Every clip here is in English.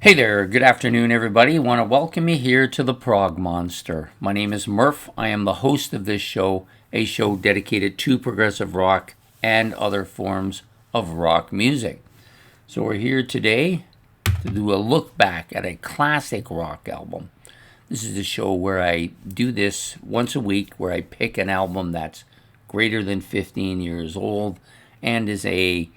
Hey there, good afternoon, everybody. Want to welcome you here to the Prog Monster. My name is Murph. I am the host of this show, a show dedicated to progressive rock and other forms of rock music. So, we're here today to do a look back at a classic rock album. This is a show where I do this once a week, where I pick an album that's greater than 15 years old and is a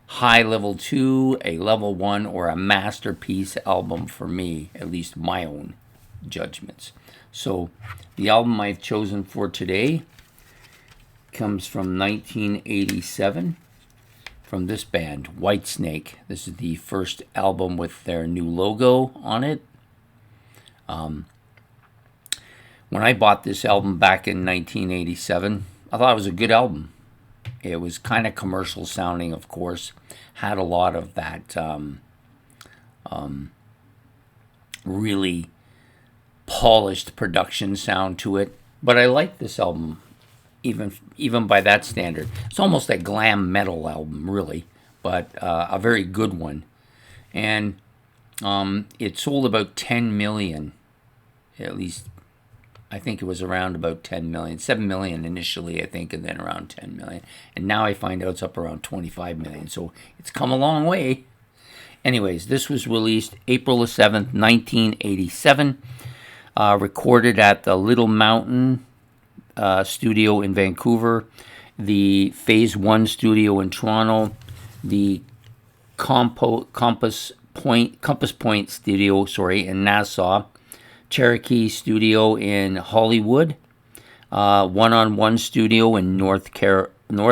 high level 2, a level 1, or a masterpiece album for me, at least my own judgments. So the album I've chosen for today comes from 1987 from this band, Whitesnake. This is the first album with their new logo on it. When I bought this album back in 1987, I thought it was a good album. It was kind of commercial sounding, of course, had a lot of that really polished production sound to it. But I like this album, even by that standard. It's almost a glam metal album, really, but a very good one. And it sold about 10 million, at least. I think it was around about 10 million, 7 million initially, I think, and then around 10 million. And now I find out it's up around 25 million. So it's come a long way. Anyways, this was released April the 7th, 1987, recorded at the Little Mountain studio in Vancouver, the Phase 1 studio in Toronto, the Compass Point studio, in Nassau, Cherokee Studio in Hollywood, One-on-One Studio in North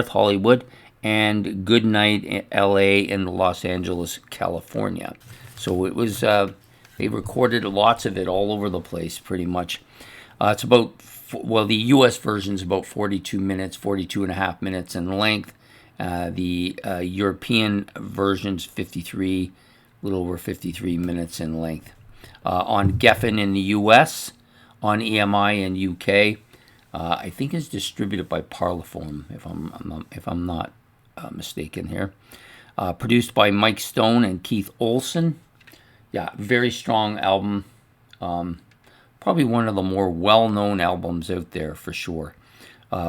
Hollywood, and Goodnight LA in Los Angeles, California. So it was, they recorded lots of it all over the place, pretty much. It's about, the US version is about 42 minutes, 42 and a half minutes in length. The European version's 53, a little over 53 minutes in length. On Geffen in the US, on EMI in UK. I think it's distributed by Parlophone, if I'm not mistaken here. Produced by Mike Stone and Keith Olsen. Yeah, very strong album. Probably one of the more well-known albums out there for sure.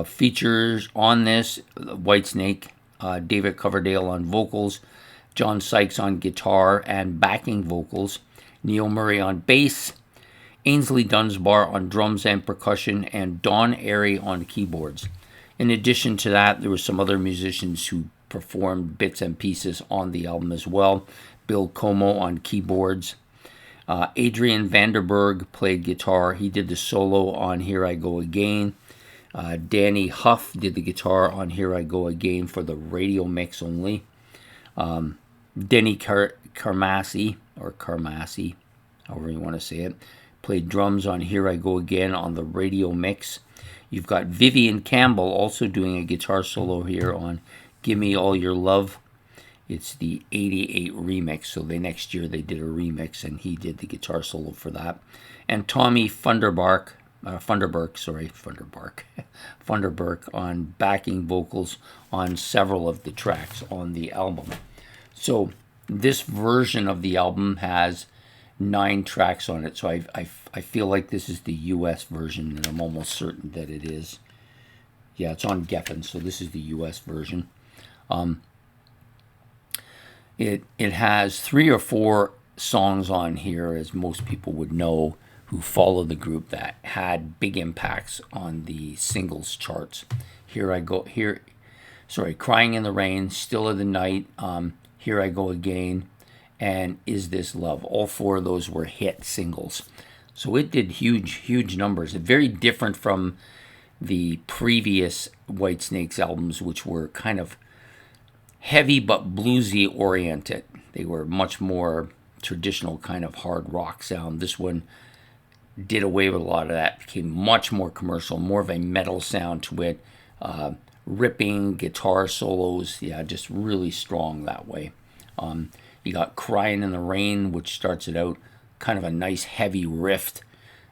Features on this Whitesnake, David Coverdale on vocals, John Sykes on guitar and backing vocals, Neil Murray on bass, Ainsley Dunsbar on drums and percussion, and Don Airey on keyboards. In addition to that, there were some other musicians who performed bits and pieces on the album as well. Bill Como on keyboards. Adrian Vanderberg played guitar. He did the solo on Here I Go Again. Danny Huff did the guitar on Here I Go Again for the radio mix only. Denny Carmassi, however you want to say it, played drums on Here I Go Again on the radio mix. You've got Vivian Campbell also doing a guitar solo here on Gimme All Your Love. It's the 88 remix, so next year they did a remix and he did the guitar solo for that. And Tommy Funderburk on backing vocals on several of the tracks on the album. So this version of the album has 9 tracks on it. So I feel like this is the US version, and I'm almost certain that it is. Yeah, it's on Geffen, so this is the US version. It has 3 or 4 songs on here, as most people would know who follow the group, that had big impacts on the singles charts. Crying in the Rain, Still of the Night, Here I Go Again, and Is This Love. All 4 of those were hit singles. So it did huge numbers. Very different from the previous Whitesnake's albums, which were kind of heavy but bluesy oriented. They were much more traditional kind of hard rock sound. This one did away with a lot of that, became much more commercial, more of a metal sound to it. Ripping guitar solos, just really strong that way. You got Crying in the Rain, which starts it out kind of a nice heavy riff.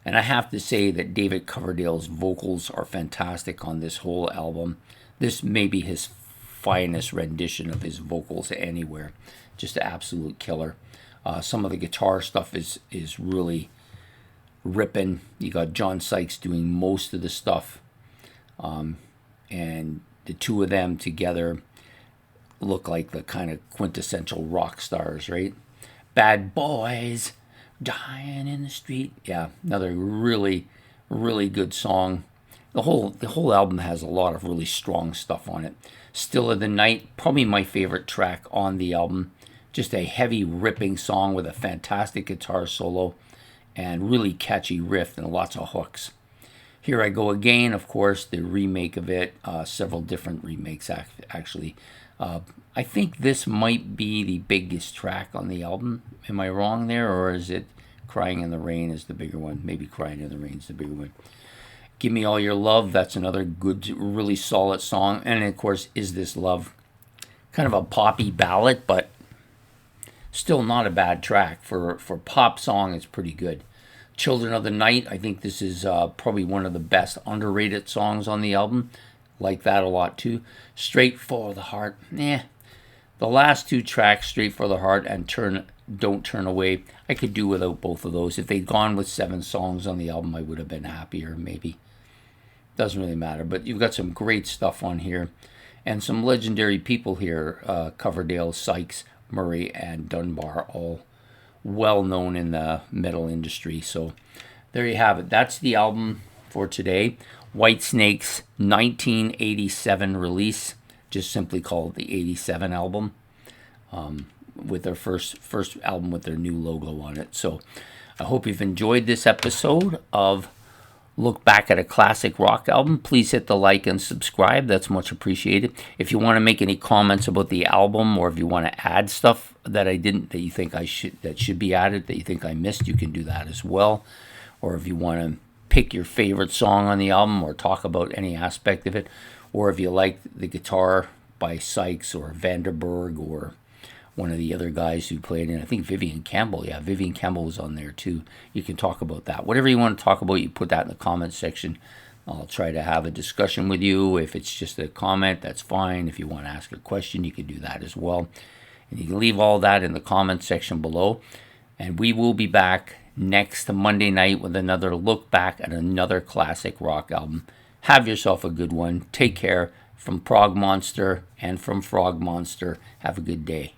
And I have to say that David Coverdale's vocals are fantastic on this whole album. This may be his finest rendition of his vocals anywhere. Just an absolute killer. Some of the guitar stuff is really ripping. You got John Sykes doing most of the stuff, and the two of them together look like the kind of quintessential rock stars, right? Bad boys dying in the street. Yeah, another really, really good song. The whole album has a lot of really strong stuff on it. Still of the Night, probably my favorite track on the album. Just a heavy ripping song with a fantastic guitar solo and really catchy riff and lots of hooks. Here I Go Again, of course, the remake of it, several different remakes actually. I think this might be the biggest track on the album. Am I wrong there, or is it Crying in the Rain is the bigger one? Maybe Crying in the Rain is the bigger one. Give Me All Your Love, that's another good, really solid song. And of course, Is This Love? Kind of a poppy ballad, but still not a bad track. For pop song, it's pretty good. Children of the Night, I think this is probably one of the best underrated songs on the album. Like that a lot too. Straight for the Heart, The last two tracks, Straight for the Heart and Don't Turn Away, I could do without both of those. If they'd gone with 7 songs on the album, I would have been happier, maybe. Doesn't really matter, but you've got some great stuff on here. And some legendary people here, Coverdale, Sykes, Murray, and Dunbar, all well known in the metal industry. So there you have it. That's the album for today. Whitesnake's 1987 release, just simply called the 87 album, with their first album with their new logo on it. So I hope you've enjoyed this episode of Look Back at a Classic Rock Album. Please hit the like and subscribe. That's much appreciated. If you want to make any comments about the album, or if you want to add stuff that I didn't, that you think that should be added, that you think I missed, you can do that as well. Or if you want to pick your favorite song on the album, or talk about any aspect of it, or if you like the guitar by Sykes or Vanderberg or one of the other guys who played in, I think Vivian Campbell. Yeah, Vivian Campbell was on there too. You can talk about that. Whatever you want to talk about, you put that in the comment section. I'll try to have a discussion with you. If it's just a comment, that's fine. If you want to ask a question, you can do that as well. And you can leave all that in the comment section below. And we will be back next Monday night with another look back at another classic rock album. Have yourself a good one. Take care. From Prog Monster and from Frog Monster, have a good day.